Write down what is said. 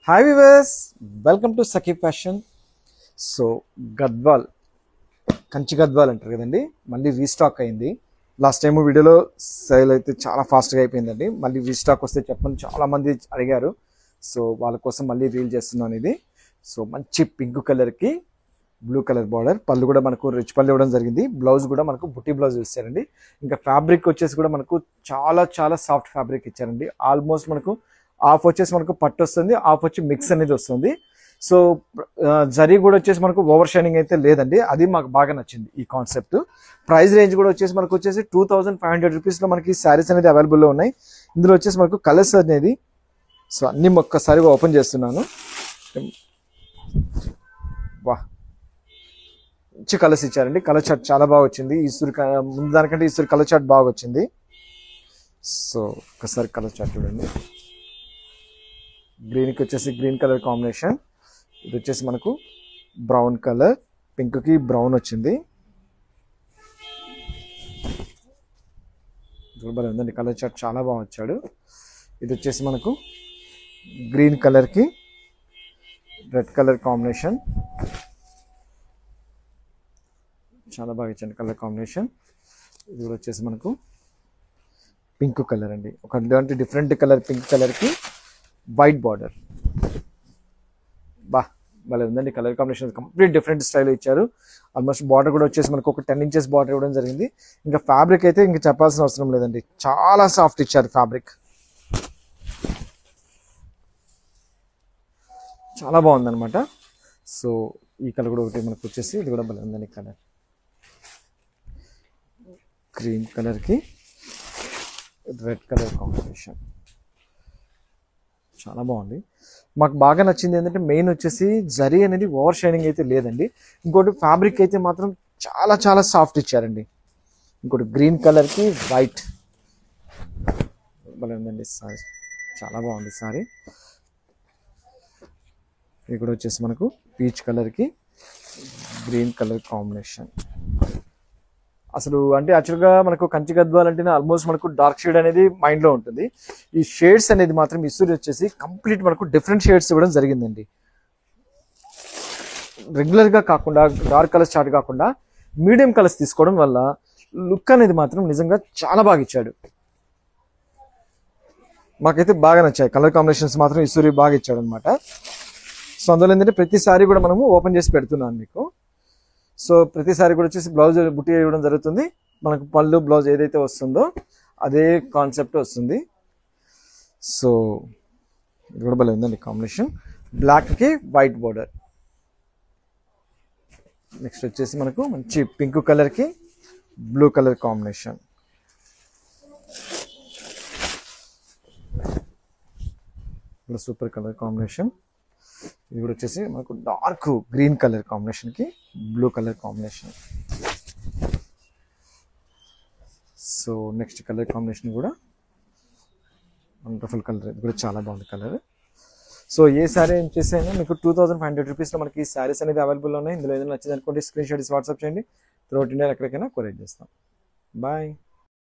Hi viewers, welcome to Sakhi fashion. So Gadwal, Kanchi Gadwal అంటారు కదండి, మళ్ళీ రీస్టాక్ అయింది. లాస్ట్ టైం వీడియోలో సేల్ అయితే చాలా ఫాస్ట్గా అయిపోయిందండి. మళ్ళీ రీస్టాక్ వస్తే చెప్పండి, చాలామంది అడిగారు. సో వాళ్ళ కోసం మళ్ళీ రీల్ చేస్తున్నాను ఇది. సో మంచి పింక్ కలర్కి బ్లూ కలర్ బార్డర్, పళ్ళు కూడా మనకు రిచ్ పళ్ళు ఇవ్వడం జరిగింది. బ్లౌజ్ కూడా మనకు బుట్టి బ్లౌజ్ ఇచ్చారండి. ఇంకా ఫ్యాబ్రిక్ వచ్చేసి కూడా మనకు చాలా చాలా సాఫ్ట్ ఫ్యాబ్రిక్ ఇచ్చారండి. ఆల్మోస్ట్ మనకు హాఫ్ వచ్చేసి మనకు పట్టు వస్తుంది, హాఫ్ వచ్చి మిక్స్ అనేది వస్తుంది. సో జరీ కూడా వచ్చేసి మనకు ఓవర్ షైనింగ్ అయితే లేదండి, అది మాకు బాగా నచ్చింది ఈ కాన్సెప్ట్. ప్రైస్ రేంజ్ కూడా మనకు వచ్చేసి 2500 రూపీస్లో మనకి శారీస్ అనేది అవైలబుల్లో ఉన్నాయి. ఇందులో వచ్చేసి మనకు కలర్స్ అనేది, సో అన్ని ఒక్కసారిగా ఓపెన్ చేస్తున్నాను. వా, మంచి కలర్స్ ఇచ్చారండి. కలర్ చార్ట్ చాలా బాగా వచ్చింది. ముందు దానికంటే ఈశ్వరి కలర్ చార్ట్ బాగా వచ్చింది. సో ఒక్కసారి కలర్ చార్ట్ చూడండి. గ్రీన్కి వచ్చేసి గ్రీన్ కలర్ కాంబినేషన్, ఇది వచ్చేసి మనకు బ్రౌన్ కలర్, పింక్కి బ్రౌన్ వచ్చింది. చూడబడి ఉందండి, కలర్ చార్ట్ చాలా బాగా వచ్చాడు. ఇది వచ్చేసి మనకు గ్రీన్ కలర్కి రెడ్ కలర్ కాంబినేషన్, చాలా బాగా ఇచ్చాడు కలర్ కాంబినేషన్. ఇది కూడా వచ్చేసి మనకు పింక్ కలర్ అండి, ఒక డిఫరెంట్ కలర్ పింక్ కలర్కి వైట్ బార్డర్. బా భలే ఉందండి, colour combination complete different style ఇచ్చారు. ఆల్మోస్ట్ బార్డర్ కూడా వచ్చేసి మనకు ఒక 10 ఇంచెస్ బార్డర్ ఇవ్వడం జరిగింది. ఇంకా ఫ్యాబ్రిక్ అయితే ఇంకా చెప్పాల్సిన అవసరం లేదండి, చాలా సాఫ్ట్ ఇచ్చారు ఫ్యాబ్రిక్, చాలా బాగుందన్నమాట. సో ఈ కలర్ కూడా ఒకటి మనకు వచ్చేసి, ఇది కూడా భలే ఉందండి కలర్, గ్రీన్ కలర్కి రెడ్ కలర్ కాంబినేషన్, చాలా బాగుంది. మాకు బాగా నచ్చింది ఏంటంటే మెయిన్ వచ్చేసి జరీ అనేది ఓవర్ షైనింగ్ అయితే లేదండి. ఇంకోటి ఫ్యాబ్రిక్ అయితే మాత్రం చాలా చాలా సాఫ్ట్ ఇచ్చారండి. ఇంకోటి గ్రీన్ కలర్కి వైట్, భలే ఉందండి సారీ, చాలా బాగుంది సారీ. ఇది కూడా వచ్చేసి మనకు పీచ్ కలర్కి గ్రీన్ కలర్ కాంబినేషన్. అసలు అంటే యాక్చువల్గా మనకు కంచి గద్వాల్ అంటేనే ఆల్మోస్ట్ మనకు డార్క్ షేడ్ అనేది మైండ్లో ఉంటుంది. ఈ షేడ్స్ అనేది మాత్రం ఇసూరి వచ్చేసి కంప్లీట్ మనకు డిఫరెంట్ షేడ్స్ ఇవ్వడం జరిగిందండి. రెగ్యులర్గా కాకుండా డార్క్ కలర్స్ స్టార్ట్ కాకుండా మీడియం కలర్స్ తీసుకోవడం వల్ల లుక్ అనేది మాత్రం నిజంగా చాలా బాగా ఇచ్చాడు. మాకైతే బాగా నచ్చాయి కలర్ కాంబినేషన్స్ మాత్రం ఇసూరి బాగా ఇచ్చాడు అనమాట. సో అందులో ఏంటంటే ప్రతిసారి కూడా మనము ఓపెన్ చేసి పెడుతున్నాను మీకు. సో ప్రతిసారి కూడా వచ్చేసి బ్లౌజ్ బుట్టి ఇవ్వడం జరుగుతుంది. మనకు పళ్ళు బ్లౌజ్ ఏదైతే వస్తుందో అదే కాన్సెప్ట్ వస్తుంది. సో ఇది కూడా భలే ఉందండి కాంబినేషన్, బ్లాక్కి వైట్ బోర్డర్. నెక్స్ట్ వచ్చేసి మనకు మంచి పింక్ కలర్కి blue colour combination. Super colour combination. ఇది కూడా వచ్చేసి మనకు డార్క్ గ్రీన్ కలర్ కాంబినేషన్కి blue colour combination. So next colour combination కూడా వండర్ఫుల్ కలర్, ఇది కూడా చాలా బాగుంది కలర్. సో ఏ శారీ ఏం చేసైనా మీకు 2500 రూపీస్లో మనకి ఈ శారీస్ అనేది అవైలబుల్ ఉన్నాయి. ఇందులో ఏదైనా నచ్చింది అనుకోండి, స్క్రీన్ షాట్ వాట్సాప్ చేయండి. త్రూఅవుట్ ఇండియా ఎక్కడికైనా కొరియర్ చేస్తాం. బాయ్.